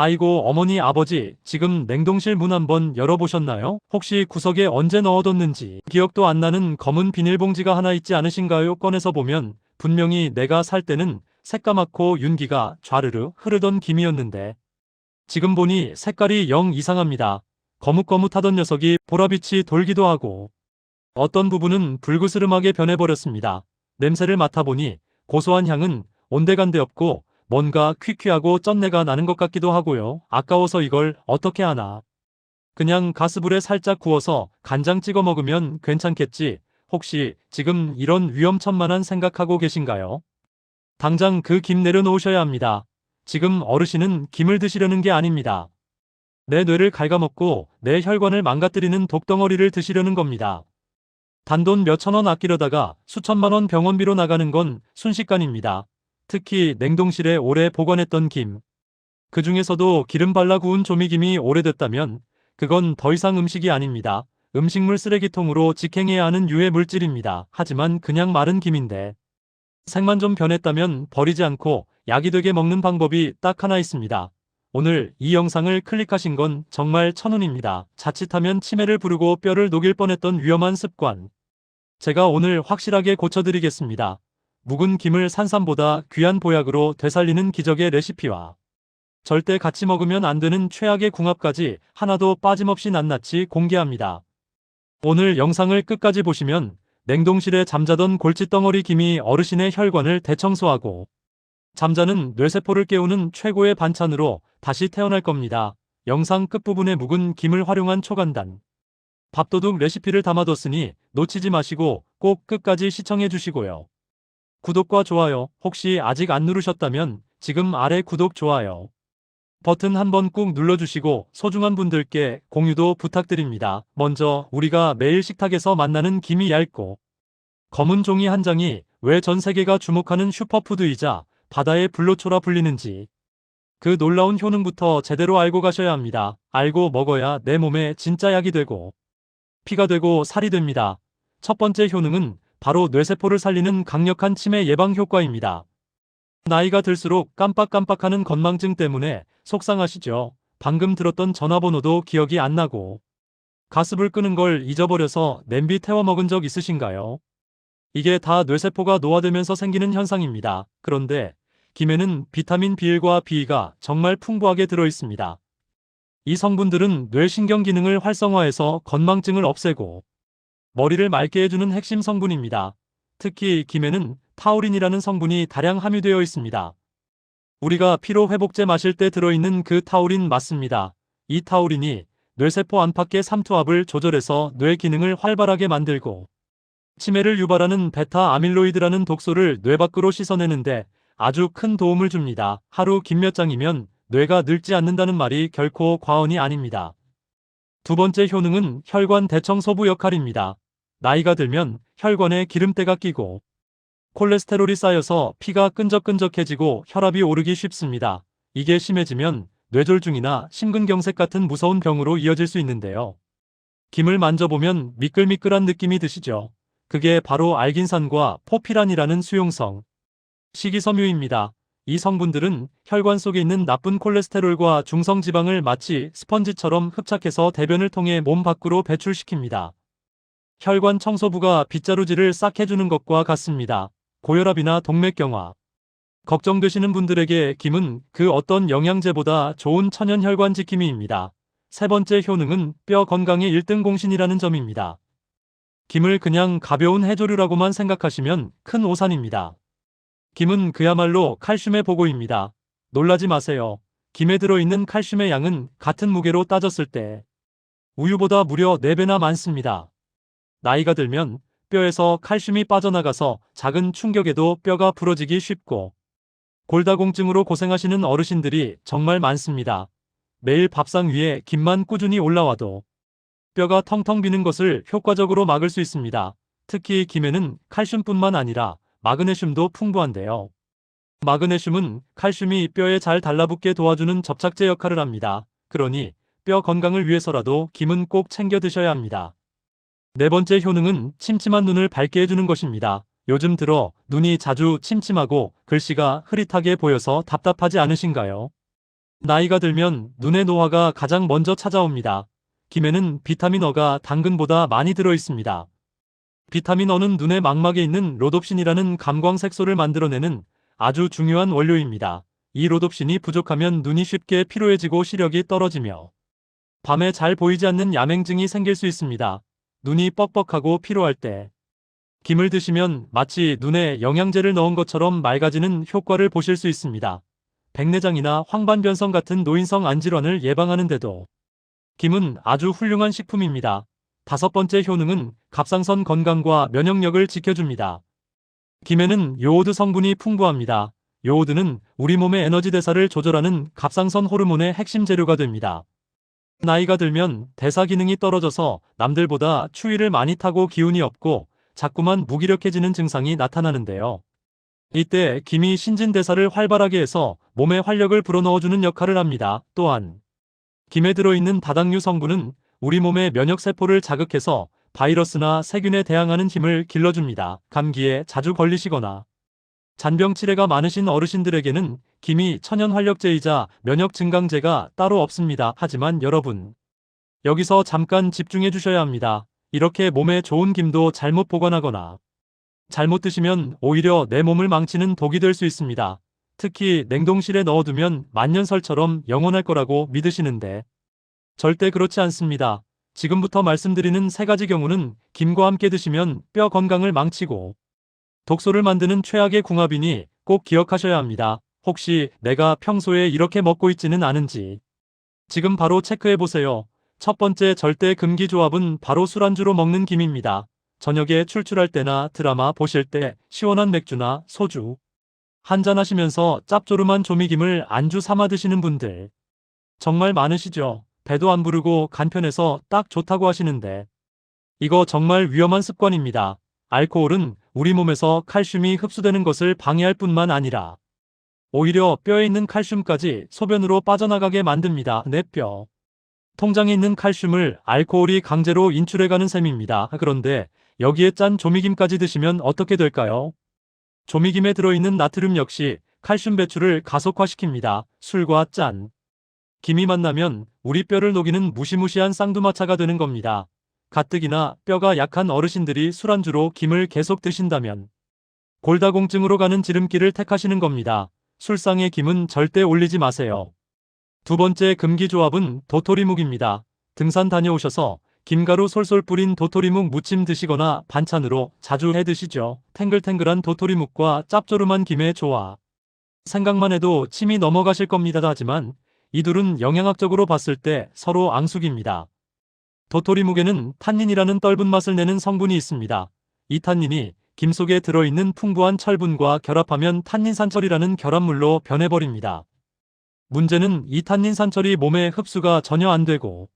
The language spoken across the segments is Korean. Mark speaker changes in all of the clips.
Speaker 1: 아이고, 어머니, 아버지, 지금 냉동실 문 한번 열어보셨나요? 혹시 구석에 언제 넣어뒀는지 기억도 안 나는 검은 비닐봉지가 하나 있지 않으신가요? 꺼내서 보면 분명히 내가 살 때는 새까맣고 윤기가 좌르르 흐르던 김이었는데 지금 보니 색깔이 영 이상합니다. 거뭇거뭇하던 녀석이 보라빛이 돌기도 하고 어떤 부분은 불그스름하게 변해버렸습니다. 냄새를 맡아보니 고소한 향은 온데간데 없고 뭔가 퀴퀴하고 쩐내가 나는 것 같기도 하고요. 아까워서 이걸 어떻게 하나. 그냥 가스불에 살짝 구워서 간장 찍어 먹으면 괜찮겠지. 혹시 지금 이런 위험천만한 생각하고 계신가요? 당장 그 김 내려놓으셔야 합니다. 지금 어르신은 김을 드시려는 게 아닙니다. 내 뇌를 갉아먹고 내 혈관을 망가뜨리는 독덩어리를 드시려는 겁니다. 단돈 몇천 원 아끼려다가 수천만 원 병원비로 나가는 건 순식간입니다. 특히 냉동실에 오래 보관했던 김. 그 중에서도 기름 발라 구운 조미김이 오래됐다면 그건 더 이상 음식이 아닙니다. 음식물 쓰레기통으로 직행해야 하는 유해 물질입니다. 하지만 그냥 마른 김인데 색만 좀 변했다면 버리지 않고 약이 되게 먹는 방법이 딱 하나 있습니다. 오늘 이 영상을 클릭하신 건 정말 천운입니다. 자칫하면 치매를 부르고 뼈를 녹일 뻔했던 위험한 습관. 제가 오늘 확실하게 고쳐드리겠습니다. 묵은 김을 산삼보다 귀한 보약으로 되살리는 기적의 레시피와 절대 같이 먹으면 안 되는 최악의 궁합까지 하나도 빠짐없이 낱낱이 공개합니다. 오늘 영상을 끝까지 보시면 냉동실에 잠자던 골칫덩어리 김이 어르신의 혈관을 대청소하고 잠자는 뇌세포를 깨우는 최고의 반찬으로 다시 태어날 겁니다. 영상 끝부분에 묵은 김을 활용한 초간단 밥도둑 레시피를 담아뒀으니 놓치지 마시고 꼭 끝까지 시청해 주시고요. 구독과 좋아요 혹시 아직 안 누르셨다면 지금 아래 구독, 좋아요 버튼 한번 꾹 눌러주시고 소중한 분들께 공유도 부탁드립니다. 먼저 우리가 매일 식탁에서 만나는 김이 얇고 검은 종이 한 장이 왜 전 세계가 주목하는 슈퍼푸드이자 바다의 불로초라 불리는지 그 놀라운 효능부터 제대로 알고 가셔야 합니다. 알고 먹어야 내 몸에 진짜 약이 되고 피가 되고 살이 됩니다. 첫 번째 효능은 바로 뇌세포를 살리는 강력한 치매 예방 효과입니다. 나이가 들수록 깜빡깜빡하는 건망증 때문에 속상하시죠? 방금 들었던 전화번호도 기억이 안 나고 가스불 끄는 걸 잊어버려서 냄비 태워 먹은 적 있으신가요? 이게 다 뇌세포가 노화되면서 생기는 현상입니다. 그런데 김에는 비타민 B1과 B2가 정말 풍부하게 들어있습니다. 이 성분들은 뇌신경 기능을 활성화해서 건망증을 없애고 머리를 맑게 해주는 핵심 성분입니다. 특히 김에는 타우린이라는 성분이 다량 함유되어 있습니다. 우리가 피로회복제 마실 때 들어있는 그 타우린 맞습니다. 이 타우린이 뇌세포 안팎의 삼투압을 조절해서 뇌 기능을 활발하게 만들고 치매를 유발하는 베타 아밀로이드라는 독소를 뇌 밖으로 씻어내는데 아주 큰 도움을 줍니다. 하루 김 몇 장이면 뇌가 늙지 않는다는 말이 결코 과언이 아닙니다. 두 번째 효능은 혈관 대청소부 역할입니다. 나이가 들면 혈관에 기름때가 끼고 콜레스테롤이 쌓여서 피가 끈적끈적해지고 혈압이 오르기 쉽습니다. 이게 심해지면 뇌졸중이나 심근경색 같은 무서운 병으로 이어질 수 있는데요. 김을 만져보면 미끌미끌한 느낌이 드시죠? 그게 바로 알긴산과 포피란이라는 수용성 식이섬유입니다. 이 성분들은 혈관 속에 있는 나쁜 콜레스테롤과 중성지방을 마치 스펀지처럼 흡착해서 대변을 통해 몸 밖으로 배출시킵니다. 혈관 청소부가 빗자루질을 싹 해주는 것과 같습니다. 고혈압이나 동맥경화 걱정되시는 분들에게 김은 그 어떤 영양제보다 좋은 천연 혈관 지킴이입니다. 세 번째 효능은 뼈 건강의 1등 공신이라는 점입니다. 김을 그냥 가벼운 해조류라고만 생각하시면 큰 오산입니다. 김은 그야말로 칼슘의 보고입니다. 놀라지 마세요. 김에 들어있는 칼슘의 양은 같은 무게로 따졌을 때 우유보다 무려 4배나 많습니다. 나이가 들면 뼈에서 칼슘이 빠져나가서 작은 충격에도 뼈가 부러지기 쉽고 골다공증으로 고생하시는 어르신들이 정말 많습니다. 매일 밥상 위에 김만 꾸준히 올라와도 뼈가 텅텅 비는 것을 효과적으로 막을 수 있습니다. 특히 김에는 칼슘뿐만 아니라 마그네슘도 풍부한데요. 마그네슘은 칼슘이 뼈에 잘 달라붙게 도와주는 접착제 역할을 합니다. 그러니 뼈 건강을 위해서라도 김은 꼭 챙겨 드셔야 합니다. 네 번째 효능은 침침한 눈을 밝게 해주는 것입니다. 요즘 들어 눈이 자주 침침하고 글씨가 흐릿하게 보여서 답답하지 않으신가요? 나이가 들면 눈의 노화가 가장 먼저 찾아옵니다. 김에는 비타민 어가 당근보다 많이 들어 있습니다. 비타민 어는 눈의 망막에 있는 로놉신이라는 감광 색소를 만들어내는 아주 중요한 원료입니다. 이 로놉신이 부족하면 눈이 쉽게 피로해지고 시력이 떨어지며 밤에 잘 보이지 않는 야맹증이 생길 수 있습니다. 눈이 뻑뻑하고 피로할 때 김을 드시면 마치 눈에 영양제를 넣은 것처럼 맑아지는 효과를 보실 수 있습니다. 백내장이나 황반변성 같은 노인성 안질환을 예방하는 데도 김은 아주 훌륭한 식품입니다. 다섯 번째 효능은 갑상선 건강과 면역력을 지켜줍니다. 김에는 요오드 성분이 풍부합니다. 요오드는 우리 몸의 에너지 대사를 조절하는 갑상선 호르몬의 핵심 재료가 됩니다. 나이가 들면 대사 기능이 떨어져서 남들보다 추위를 많이 타고 기운이 없고 자꾸만 무기력해지는 증상이 나타나는데요. 이때 김이 신진대사를 활발하게 해서 몸에 활력을 불어넣어주는 역할을 합니다. 또한 김에 들어있는 다당류 성분은 우리 몸의 면역세포를 자극해서 바이러스나 세균에 대항하는 힘을 길러줍니다. 감기에 자주 걸리시거나 잔병 치레가 많으신 어르신들에게는 김이 천연활력제이자 면역 증강제가 따로 없습니다. 하지만 여러분, 여기서 잠깐 집중해 주셔야 합니다. 이렇게 몸에 좋은 김도 잘못 보관하거나 잘못 드시면 오히려 내 몸을 망치는 독이 될 수 있습니다. 특히 냉동실에 넣어두면 만년설처럼 영원할 거라고 믿으시는데 절대 그렇지 않습니다. 지금부터 말씀드리는 세 가지 경우는 김과 함께 드시면 뼈 건강을 망치고 독소를 만드는 최악의 궁합이니 꼭 기억하셔야 합니다. 혹시 내가 평소에 이렇게 먹고 있지는 않은지 지금 바로 체크해 보세요. 첫 번째 절대 금기 조합은 바로 술안주로 먹는 김입니다. 저녁에 출출할 때나 드라마 보실 때 시원한 맥주나 소주 한잔 하시면서 짭조름한 조미김을 안주 삼아 드시는 분들 정말 많으시죠? 배도 안 부르고 간편해서 딱 좋다고 하시는데 이거 정말 위험한 습관입니다. 알코올은 우리 몸에서 칼슘이 흡수되는 것을 방해할 뿐만 아니라 오히려 뼈에 있는 칼슘까지 소변으로 빠져나가게 만듭니다. 내 뼈 통장에 있는 칼슘을 알코올이 강제로 인출해가는 셈입니다. 그런데 여기에 짠 조미김까지 드시면 어떻게 될까요? 조미김에 들어있는 나트륨 역시 칼슘 배출을 가속화시킵니다. 술과 짠 김이 만나면 우리 뼈를 녹이는 무시무시한 쌍두마차가 되는 겁니다. 가뜩이나 뼈가 약한 어르신들이 술안주로 김을 계속 드신다면 골다공증으로 가는 지름길을 택하시는 겁니다. 술상에 김은 절대 올리지 마세요. 두 번째 금기 조합은 도토리묵입니다. 등산 다녀오셔서 김가루 솔솔 뿌린 도토리묵 무침 드시거나 반찬으로 자주 해 드시죠. 탱글탱글한 도토리묵과 짭조름한 김의 조화. 생각만 해도 침이 넘어가실 겁니다. 하지만 이 둘은 영양학적으로 봤을 때 서로 앙숙입니다. 도토리묵에는 탄닌이라는 떫은 맛을 내는 성분이 있습니다. 이 탄닌이 김 속에 들어있는 풍부한 철분과 결합하면 탄닌산철이라는 결합물로 변해버립니다. 문제는 이 탄닌산철이 몸에 흡수가 전혀 안 되고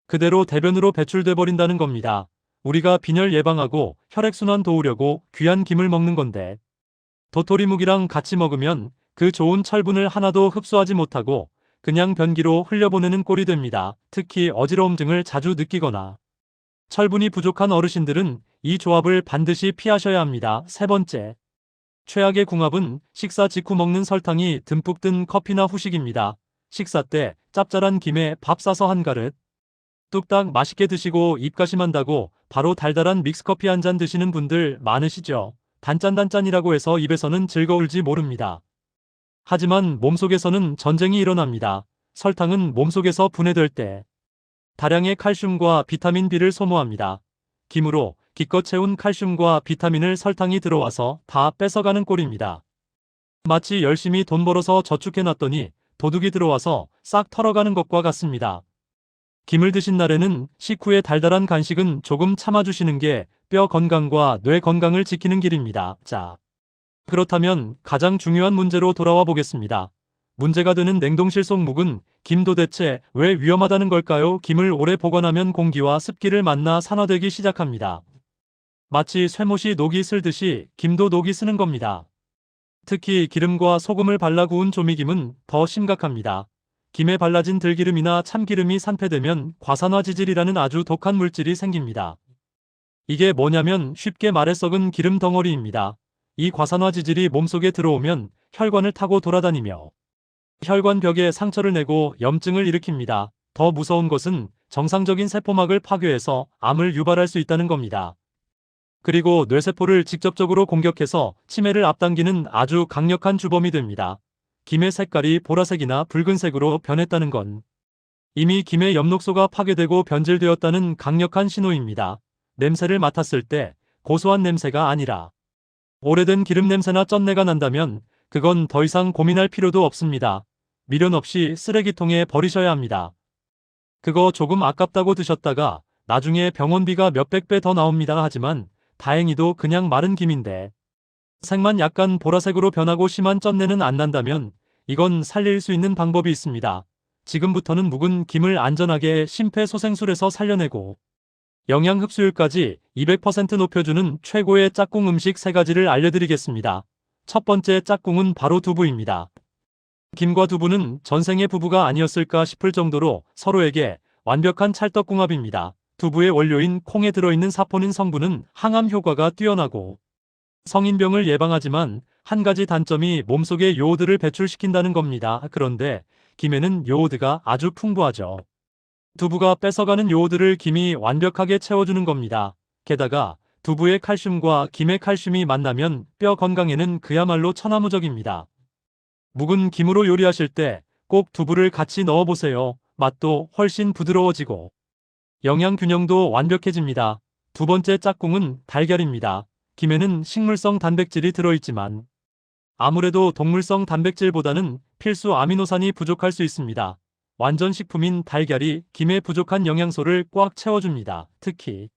Speaker 1: 그대로 대변으로 배출돼 버린다는 겁니다. 우리가 빈혈 예방하고 혈액순환 도우려고 귀한 김을 먹는 건데 도토리묵이랑 같이 먹으면 그 좋은 철분을 하나도 흡수하지 못하고 그냥 변기로 흘려보내는 꼴이 됩니다. 특히 어지러움증을 자주 느끼거나 철분이 부족한 어르신들은 이 조합을 반드시 피하셔야 합니다. 세 번째, 최악의 궁합은 식사 직후 먹는 설탕이 듬뿍 든 커피나 후식입니다. 식사 때 짭짤한 김에 밥 싸서 한 그릇 뚝딱 맛있게 드시고 입가심한다고 바로 달달한 믹스커피 한 잔 드시는 분들 많으시죠? 단짠단짠이라고 해서 입에서는 즐거울지 모릅니다. 하지만 몸속에서는 전쟁이 일어납니다. 설탕은 몸속에서 분해될 때 다량의 칼슘과 비타민 B를 소모합니다. 김으로 기껏 채운 칼슘과 비타민을 설탕이 들어와서 다 뺏어가는 꼴입니다. 마치 열심히 돈 벌어서 저축해놨더니 도둑이 들어와서 싹 털어가는 것과 같습니다. 김을 드신 날에는 식후에 달달한 간식은 조금 참아주시는 게 뼈 건강과 뇌 건강을 지키는 길입니다. 자, 그렇다면 가장 중요한 문제로 돌아와 보겠습니다. 문제가 되는 냉동실 속 묵은 김 도대체 왜 위험하다는 걸까요? 김을 오래 보관하면 공기와 습기를 만나 산화되기 시작합니다. 마치 쇠못이 녹이 슬듯이 김도 녹이 쓰는 겁니다. 특히 기름과 소금을 발라 구운 조미김은 더 심각합니다. 김에 발라진 들기름이나 참기름이 산패되면 과산화지질이라는 아주 독한 물질이 생깁니다. 이게 뭐냐면 쉽게 말해 썩은 기름 덩어리입니다. 이 과산화지질이 몸속에 들어오면 혈관을 타고 돌아다니며 혈관벽에 상처를 내고 염증을 일으킵니다. 더 무서운 것은 정상적인 세포막을 파괴해서 암을 유발할 수 있다는 겁니다. 그리고 뇌세포를 직접적으로 공격해서 치매를 앞당기는 아주 강력한 주범이 됩니다. 김의 색깔이 보라색이나 붉은색으로 변했다는 건 이미 김의 엽록소가 파괴되고 변질되었다는 강력한 신호입니다. 냄새를 맡았을 때 고소한 냄새가 아니라 오래된 기름 냄새나 쩐내가 난다면 그건 더 이상 고민할 필요도 없습니다. 미련 없이 쓰레기통에 버리셔야 합니다. 그거 조금 아깝다고 드셨다가 나중에 병원비가 몇백 배 더 나옵니다. 하지만 다행히도 그냥 마른 김인데 색만 약간 보라색으로 변하고 심한 쩐내는 안 난다면 이건 살릴 수 있는 방법이 있습니다. 지금부터는 묵은 김을 안전하게 심폐소생술에서 살려내고 영양 흡수율까지 200% 높여주는 최고의 짝꿍 음식 3가지를 알려드리겠습니다. 첫 번째 짝꿍은 바로 두부입니다. 김과 두부는 전생의 부부가 아니었을까 싶을 정도로 서로에게 완벽한 찰떡궁합입니다. 두부의 원료인 콩에 들어있는 사포닌 성분은 항암 효과가 뛰어나고 성인병을 예방하지만 한 가지 단점이 몸속에 요오드를 배출시킨다는 겁니다. 그런데 김에는 요오드가 아주 풍부하죠. 두부가 뺏어가는 요오드를 김이 완벽하게 채워주는 겁니다. 게다가 두부의 칼슘과 김의 칼슘이 만나면 뼈 건강에는 그야말로 천하무적입니다. 묵은 김으로 요리하실 때 꼭 두부를 같이 넣어보세요. 맛도 훨씬 부드러워지고 영양 균형도 완벽해집니다. 두 번째 짝꿍은 달걀입니다. 김에는 식물성 단백질이 들어있지만 아무래도 동물성 단백질보다는 필수 아미노산이 부족할 수 있습니다. 완전 식품인 달걀이 김에 부족한 영양소를 꽉 채워줍니다. 특히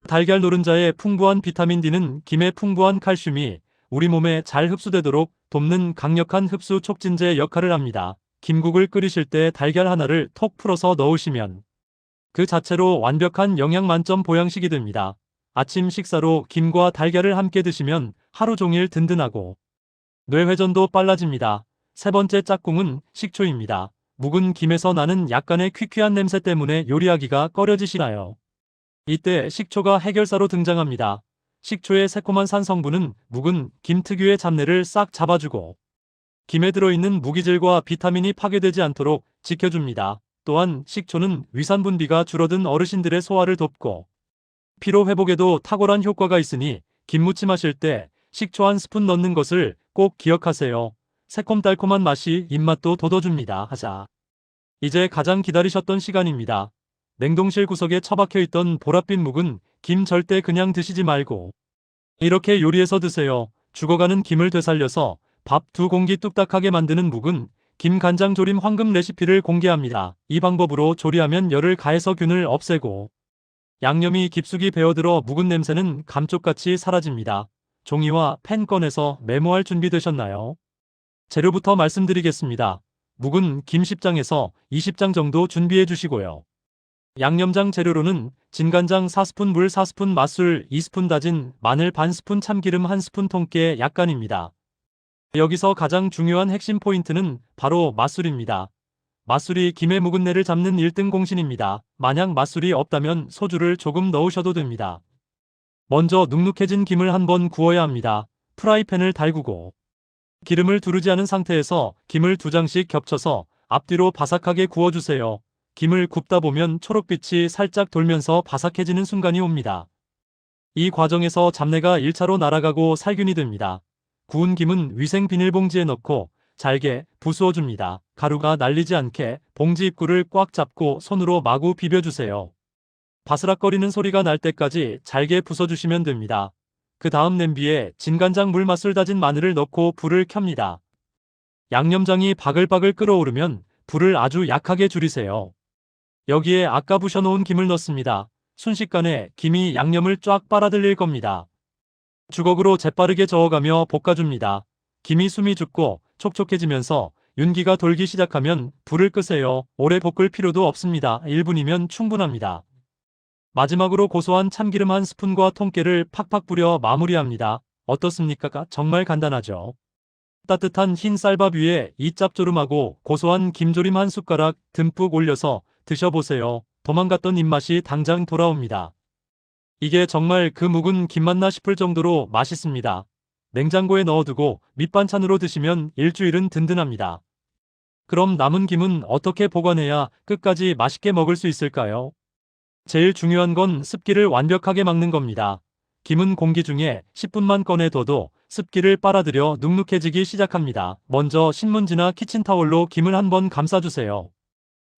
Speaker 1: 달걀 노른자의 풍부한 비타민 D는 김의 풍부한 칼슘이 우리 몸에 잘 흡수되도록 돕는 강력한 흡수 촉진제 역할을 합니다. 김국을 끓이실 때 달걀 하나를 톡 풀어서 넣으시면 그 자체로 완벽한 영양 만점 보양식이 됩니다. 아침 식사로 김과 달걀을 함께 드시면 하루 종일 든든하고 뇌회전도 빨라집니다. 세 번째 짝꿍은 식초입니다. 묵은 김에서 나는 약간의 퀴퀴한 냄새 때문에 요리하기가 꺼려지시나요? 이때 식초가 해결사로 등장합니다. 식초의 새콤한 산성분은 묵은 김 특유의 잡내를 싹 잡아주고 김에 들어있는 무기질과 비타민이 파괴되지 않도록 지켜줍니다. 또한 식초는 위산 분비가 줄어든 어르신들의 소화를 돕고 피로 회복에도 탁월한 효과가 있으니 김무침 하실 때 식초 한 스푼 넣는 것을 꼭 기억하세요. 새콤달콤한 맛이 입맛도 돋워줍니다. 하자. 이제 가장 기다리셨던 시간입니다. 냉동실 구석에 처박혀 있던 보랏빛 묵은 김 절대 그냥 드시지 말고 이렇게 요리해서 드세요. 죽어가는 김을 되살려서 밥 2공기 뚝딱하게 만드는 묵은 김 간장 조림 황금 레시피를 공개합니다. 이 방법으로 조리하면 열을 가해서 균을 없애고 양념이 깊숙이 배어들어 묵은 냄새는 감쪽같이 사라집니다. 종이와 펜 꺼내서 메모할 준비 되셨나요? 재료부터 말씀드리겠습니다. 묵은 김 10장에서 20장 정도 준비해 주시고요. 양념장 재료로는 진간장 4스푼, 물 4스푼, 맛술 2스푼, 다진 마늘 반 스푼, 참기름 1스푼, 통깨 약간입니다. 여기서 가장 중요한 핵심 포인트는 바로 맛술입니다. 맛술이 김의 묵은내를 잡는 1등 공신입니다. 만약 맛술이 없다면 소주를 조금 넣으셔도 됩니다. 먼저 눅눅해진 김을 한번 구워야 합니다. 프라이팬을 달구고 기름을 두르지 않은 상태에서 김을 2장씩 겹쳐서 앞뒤로 바삭하게 구워주세요. 김을 굽다 보면 초록빛이 살짝 돌면서 바삭해지는 순간이 옵니다. 이 과정에서 잡내가 1차로 날아가고 살균이 됩니다. 구운 김은 위생 비닐봉지에 넣고 잘게 부수어줍니다. 가루가 날리지 않게 봉지 입구를 꽉 잡고 손으로 마구 비벼주세요. 바스락거리는 소리가 날 때까지 잘게 부숴주시면 됩니다. 그 다음 냄비에 진간장, 물, 맛술, 다진 마늘을 넣고 불을 켭니다. 양념장이 바글바글 끓어오르면 불을 아주 약하게 줄이세요. 여기에 아까 부셔놓은 김을 넣습니다. 순식간에 김이 양념을 쫙 빨아들일 겁니다. 주걱으로 재빠르게 저어가며 볶아줍니다. 김이 숨이 죽고 촉촉해지면서 윤기가 돌기 시작하면 불을 끄세요. 오래 볶을 필요도 없습니다. 1분이면 충분합니다. 마지막으로 고소한 참기름 1스푼과 통깨를 팍팍 뿌려 마무리합니다. 어떻습니까? 정말 간단하죠? 따뜻한 흰 쌀밥 위에 이 짭조름하고 고소한 김조림 1숟가락 듬뿍 올려서 드셔보세요. 도망갔던 입맛이 당장 돌아옵니다. 이게 정말 그 묵은 김 맞나 싶을 정도로 맛있습니다. 냉장고에 넣어두고 밑반찬으로 드시면 일주일은 든든합니다. 그럼 남은 김은 어떻게 보관해야 끝까지 맛있게 먹을 수 있을까요? 제일 중요한 건 습기를 완벽하게 막는 겁니다. 김은 공기 중에 10분만 꺼내둬도 습기를 빨아들여 눅눅해지기 시작합니다. 먼저 신문지나 키친타올로 김을 한번 감싸주세요.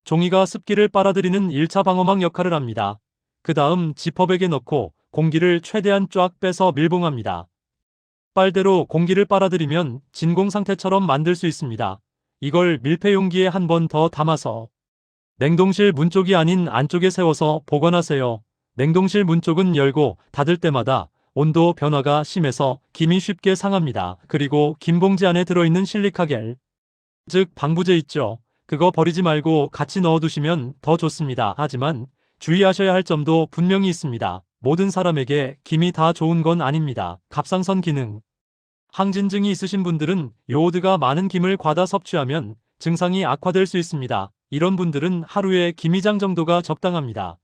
Speaker 1: 종이가 습기를 빨아들이는 1차 방어막 역할을 합니다. 그 다음 지퍼백에 넣고 공기를 최대한 쫙 빼서 밀봉합니다. 빨대로 공기를 빨아들이면 진공 상태처럼 만들 수 있습니다. 이걸 밀폐 용기에 한 번 더 담아서 냉동실 문 쪽이 아닌 안쪽에 세워서 보관하세요. 냉동실 문 쪽은 열고 닫을 때마다 온도 변화가 심해서 김이 쉽게 상합니다. 그리고 김봉지 안에 들어있는 실리카겔, 즉 방부제 있죠. 그거 버리지 말고 같이 넣어두시면 더 좋습니다. 하지만 주의하셔야 할 점도 분명히 있습니다. 모든 사람에게 김이 다 좋은 건 아닙니다. 갑상선 기능, 항진증이 있으신 분들은 요오드가 많은 김을 과다 섭취하면 증상이 악화될 수 있습니다. 이런 분들은 하루에 김2장 정도가 적당합니다.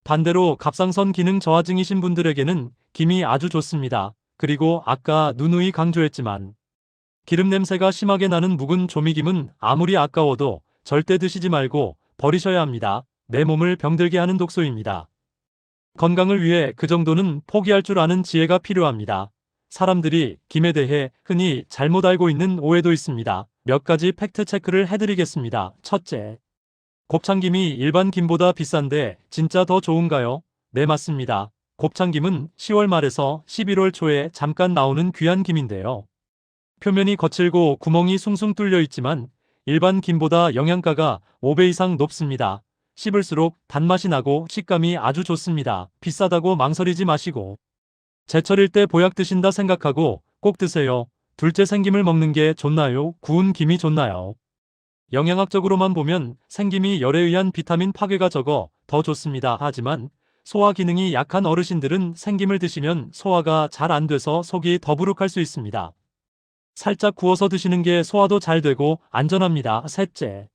Speaker 1: 반대로 갑상선 기능 저하증이신 분들에게는 김이 아주 좋습니다. 그리고 아까 누누이 강조했지만 기름 냄새가 심하게 나는 묵은 조미김은 아무리 아까워도 절대 드시지 말고 버리셔야 합니다. 내 몸을 병들게 하는 독소입니다. 건강을 위해 그 정도는 포기할 줄 아는 지혜가 필요합니다. 사람들이 김에 대해 흔히 잘못 알고 있는 오해도 있습니다. 몇 가지 팩트 체크를 해드리겠습니다. 첫째, 곱창김이 일반 김보다 비싼데 진짜 더 좋은가요? 네, 맞습니다. 곱창김은 10월 말에서 11월 초에 잠깐 나오는 귀한 김인데요. 표면이 거칠고 구멍이 숭숭 뚫려 있지만 일반 김보다 영양가가 5배 이상 높습니다. 씹을수록 단맛이 나고 식감이 아주 좋습니다. 비싸다고 망설이지 마시고 제철일 때 보약 드신다 생각하고 꼭 드세요. 둘째, 생김을 먹는 게 좋나요? 구운 김이 좋나요? 영양학적으로만 보면 생김이 열에 의한 비타민 파괴가 적어 더 좋습니다. 하지만 소화 기능이 약한 어르신들은 생김을 드시면 소화가 잘 안 돼서 속이 더부룩할 수 있습니다. 살짝 구워서 드시는 게 소화도 잘 되고 안전합니다. 셋째,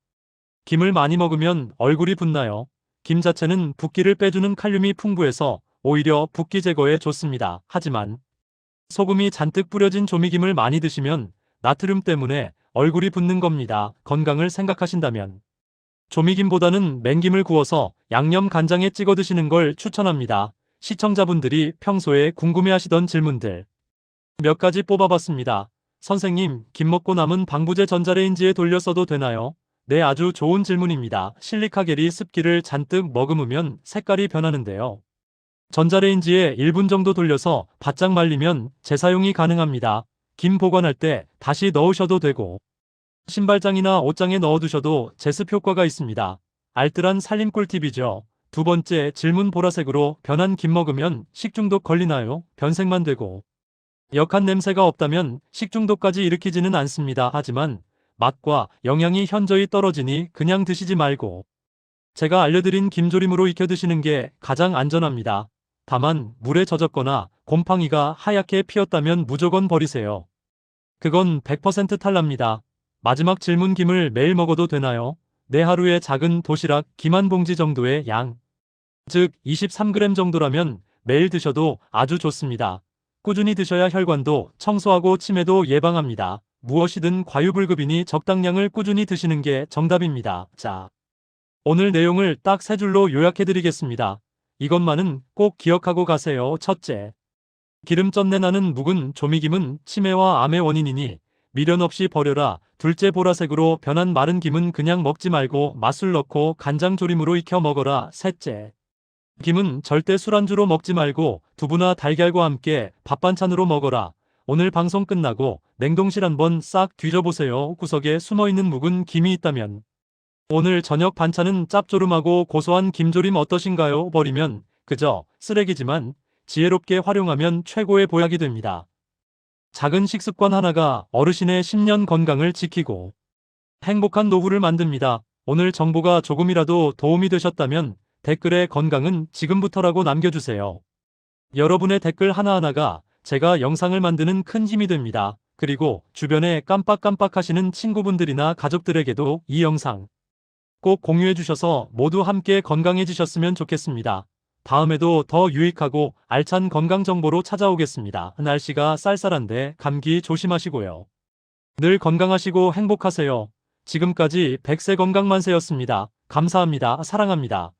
Speaker 1: 김을 많이 먹으면 얼굴이 붓나요? 김 자체는 붓기를 빼주는 칼륨이 풍부해서 오히려 붓기 제거에 좋습니다. 하지만 소금이 잔뜩 뿌려진 조미김을 많이 드시면 나트륨 때문에 얼굴이 붓는 겁니다. 건강을 생각하신다면 조미김보다는 맹김을 구워서 양념 간장에 찍어 드시는 걸 추천합니다. 시청자분들이 평소에 궁금해하시던 질문들 몇 가지 뽑아봤습니다. 선생님, 김 먹고 남은 방부제 전자레인지에 돌려 써도 되나요? 네, 아주 좋은 질문입니다. 실리카겔이 습기를 잔뜩 머금으면 색깔이 변하는데요. 전자레인지에 1분 정도 돌려서 바짝 말리면 재사용이 가능합니다. 김 보관할 때 다시 넣으셔도 되고 신발장이나 옷장에 넣어두셔도 제습 효과가 있습니다. 알뜰한 살림 꿀팁이죠. 두 번째, 질문 보라색으로 변한 김 먹으면 식중독 걸리나요? 변색만 되고 역한 냄새가 없다면 식중독까지 일으키지는 않습니다. 하지만 맛과 영양이 현저히 떨어지니 그냥 드시지 말고 제가 알려드린 김조림으로 익혀 드시는 게 가장 안전합니다. 다만 물에 젖었거나 곰팡이가 하얗게 피었다면 무조건 버리세요. 그건 100% 탈납니다. 마지막 질문, 김을 매일 먹어도 되나요? 네, 하루에 작은 도시락 김 한 봉지 정도의 양, 즉 23g 정도라면 매일 드셔도 아주 좋습니다. 꾸준히 드셔야 혈관도 청소하고 치매도 예방합니다. 무엇이든 과유불급이니 적당량을 꾸준히 드시는 게 정답입니다. 자, 오늘 내용을 딱 3줄로 요약해드리겠습니다. 이것만은 꼭 기억하고 가세요. 첫째, 기름 쩐내 나는 묵은 조미김은 치매와 암의 원인이니 미련 없이 버려라. 둘째, 보라색으로 변한 마른 김은 그냥 먹지 말고 맛술 넣고 간장 조림으로 익혀 먹어라. 셋째, 김은 절대 술안주로 먹지 말고 두부나 달걀과 함께 밥 반찬으로 먹어라. 오늘 방송 끝나고 냉동실 한번 싹 뒤져보세요. 구석에 숨어있는 묵은 김이 있다면. 오늘 저녁 반찬은 짭조름하고 고소한 김조림 어떠신가요? 버리면 그저 쓰레기지만 지혜롭게 활용하면 최고의 보약이 됩니다. 작은 식습관 하나가 어르신의 10년 건강을 지키고 행복한 노후를 만듭니다. 오늘 정보가 조금이라도 도움이 되셨다면 댓글에 건강은 지금부터라고 남겨주세요. 여러분의 댓글 하나하나가 제가 영상을 만드는 큰 힘이 됩니다. 그리고 주변에 깜빡깜빡 하시는 친구분들이나 가족들에게도 이 영상 꼭 공유해 주셔서 모두 함께 건강해지셨으면 좋겠습니다. 다음에도 더 유익하고 알찬 건강 정보로 찾아오겠습니다. 날씨가 쌀쌀한데 감기 조심하시고요. 늘 건강하시고 행복하세요. 지금까지 백세 건강만세였습니다. 감사합니다. 사랑합니다.